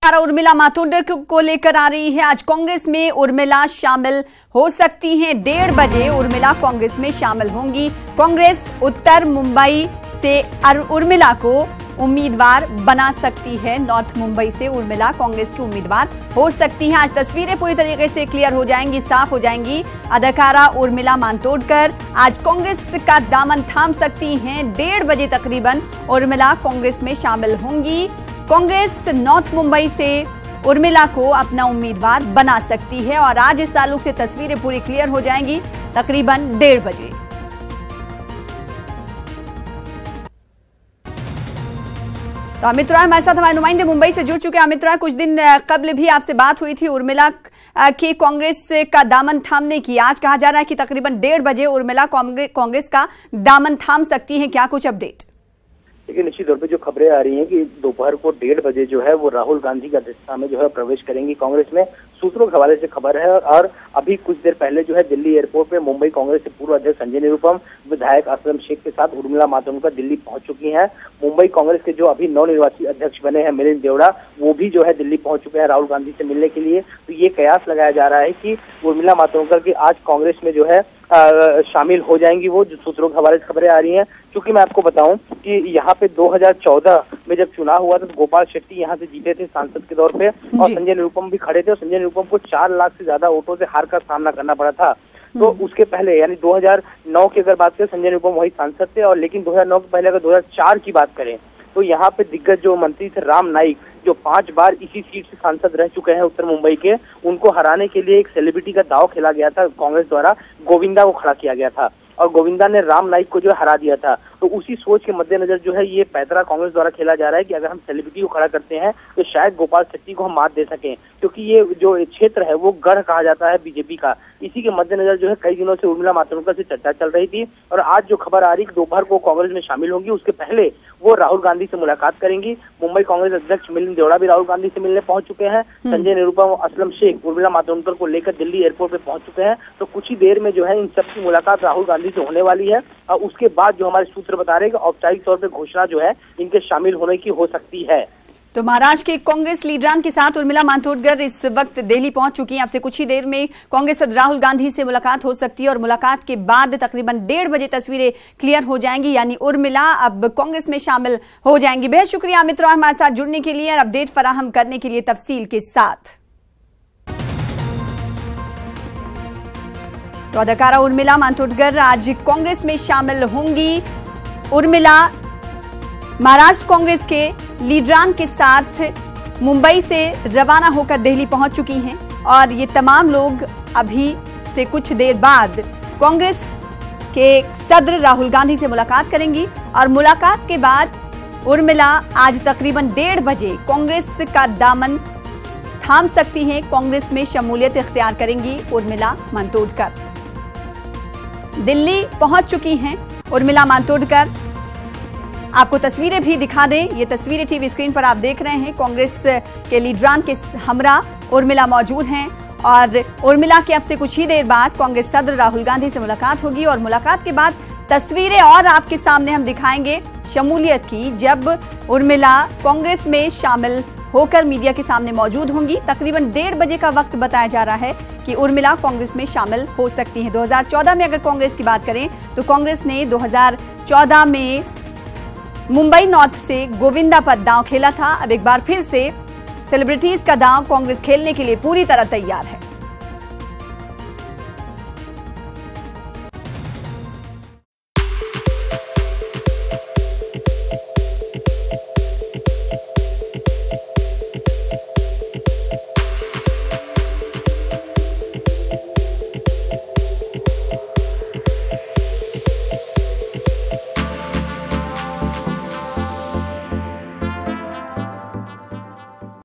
उर्मिला मातोंडकर को लेकर आ रही है। आज कांग्रेस में उर्मिला शामिल हो सकती हैं। 1:30 बजे उर्मिला कांग्रेस में शामिल होंगी। कांग्रेस उत्तर मुंबई से उर्मिला को उम्मीदवार बना सकती है। नॉर्थ मुंबई से उर्मिला कांग्रेस की उम्मीदवार हो सकती हैं। आज तस्वीरें पूरी तरीके से क्लियर हो जाएंगी, साफ हो जाएंगी। अदाकारा उर्मिला मातोंडकर आज कांग्रेस का दामन थाम सकती हैं। 1:30 बजे तकरीबन उर्मिला कांग्रेस में शामिल होंगी। कांग्रेस नॉर्थ मुंबई से उर्मिला को अपना उम्मीदवार बना सकती है और आज इस ताल्लुक से तस्वीरें पूरी क्लियर हो जाएंगी तकरीबन 1:30 बजे। तो अमित रॉय हमारे साथ, हमारे नुमाइंदे मुंबई से जुड़ चुके हैं। अमित रॉय, कुछ दिन कबल भी आपसे बात हुई थी उर्मिला की कांग्रेस का दामन थामने की। आज कहा जा रहा है कि तकरीबन 1:30 बजे उर्मिला कांग्रेस का दामन थाम सकती है। क्या कुछ अपडेट? देखिए, निश्चित तौर पे जो खबरें आ रही हैं कि दोपहर को 1:30 बजे जो है वो राहुल गांधी की अध्यक्षता में जो है प्रवेश करेंगी कांग्रेस में। सूत्रों के हवाले से खबर है और अभी कुछ देर पहले जो है दिल्ली एयरपोर्ट पे मुंबई कांग्रेस के पूर्व अध्यक्ष संजय निरुपम, विधायक असलम शेख के साथ उर्मिला मातोंडकर दिल्ली पहुंच चुकी हैं। मुंबई कांग्रेस के जो अभी नवनिर्वाचित अध्यक्ष बने हैं मिलिंद देवड़ा, वो भी जो है दिल्ली पहुंच चुके हैं राहुल गांधी से मिलने के लिए। तो ये कयास लगाया जा रहा है कि उर्मिला मातोंडकर की आज कांग्रेस में जो है शामिल हो जाएंगी। वो जो सूत्रों के हवाले से खबरें आ रही हैं, क्योंकि मैं आपको बताऊं कि यहाँ पे 2014 में जब चुनाव हुआ था तो गोपाल शेट्टी यहाँ से जीते थे सांसद के तौर पे और संजय निरुपम भी खड़े थे और संजय निरुपम को 4 लाख से ज्यादा वोटों से हार का सामना करना पड़ा था। तो उसके पहले यानी 2009 की अगर बात करें, संजय निरुपम वही सांसद थे और लेकिन 2009 के पहले अगर 2004 की बात करें तो यहाँ पे दिग्गज जो मंत्री थे राम नाईक, जो 5 बार इसी सीट से सांसद रह चुके हैं उत्तर मुंबई के, उनको हराने के लिए एक सेलिब्रिटी का दांव खेला गया था कांग्रेस द्वारा। गोविंदा को खड़ा किया गया था और गोविंदा ने राम नाईक को जो है हरा दिया था। तो उसी सोच के मद्देनजर जो है ये पैतरा कांग्रेस द्वारा खेला जा रहा है कि अगर हम सेलिब्रिटी को खड़ा करते हैं तो शायद गोपाल शेट्टी को हम मात दे सकें, क्योंकि ये जो क्षेत्र है वो गढ़ कहा जाता है बीजेपी का। इसी के मद्देनजर जो है कई दिनों से उर्मिला मातोंडकर से चर्चा चल रही थी और आज जो खबर आ रही है दोपहर को कांग्रेस में शामिल होंगी। उसके पहले वो राहुल गांधी से मुलाकात करेंगी। मुंबई कांग्रेस अध्यक्ष मिलिंद देवड़ा भी राहुल गांधी से मिलने पहुंच चुके हैं। संजय निरुपम, असलम शेख उर्मिला मातोंडकर को लेकर दिल्ली एयरपोर्ट पे पहुंच चुके हैं। तो कुछ ही देर में जो है इन सबकी मुलाकात राहुल गांधी से होने वाली है और उसके बाद जो हमारे सूत्र बता रहे हैं कि औपचारिक तौर पर घोषणा जो है इनके शामिल होने की हो सकती है। तो महाराष्ट्र के कांग्रेस लीडरान के साथ उर्मिला मातोंडकर इस वक्त दिल्ली पहुंच चुकी हैं। आपसे कुछ ही देर में कांग्रेस सदस्य राहुल गांधी से मुलाकात हो सकती है और मुलाकात के बाद तकरीबन 1:30 बजे तस्वीरें क्लियर हो जाएंगी, यानी उर्मिला अब कांग्रेस में शामिल हो जाएंगी। बेहद शुक्रिया अमित रॉय हमारे साथ जुड़ने के लिए और अपडेट फराहम करने के लिए तफसील के साथ। तो अदाकारा उर्मिला मातोंडकर आज कांग्रेस में शामिल होंगी। उर्मिला महाराष्ट्र कांग्रेस के लीडरान के साथ मुंबई से रवाना होकर दिल्ली पहुंच चुकी हैं और ये तमाम लोग अभी से कुछ देर बाद कांग्रेस के सदर राहुल गांधी से मुलाकात करेंगी और मुलाकात के बाद उर्मिला आज तकरीबन 1:30 बजे कांग्रेस का दामन थाम सकती हैं। कांग्रेस में शमूलियत इख्तियार करेंगी उर्मिला मातोंडकर। दिल्ली पहुंच चुकी हैं उर्मिला मातोंडकर। आपको तस्वीरें भी दिखा दें, ये तस्वीरें टीवी स्क्रीन पर आप देख रहे हैं। कांग्रेस के लीडरान के हमरा उर्मिला मौजूद हैं और उर्मिला के अब से कुछ ही देर बाद कांग्रेस सदर राहुल गांधी से मुलाकात होगी और मुलाकात के बाद तस्वीरें और आपके सामने हम दिखाएंगे शमूलियत की, जब उर्मिला कांग्रेस में शामिल होकर मीडिया के सामने मौजूद होंगी। तकरीबन 1:30 बजे का वक्त बताया जा रहा है कि उर्मिला कांग्रेस में शामिल हो सकती हैं। 2014 में अगर कांग्रेस की बात करें तो कांग्रेस ने 2014 में मुंबई नॉर्थ से गोविंदा पर दांव खेला था। अब एक बार फिर से सेलिब्रिटीज का दांव कांग्रेस खेलने के लिए पूरी तरह तैयार है।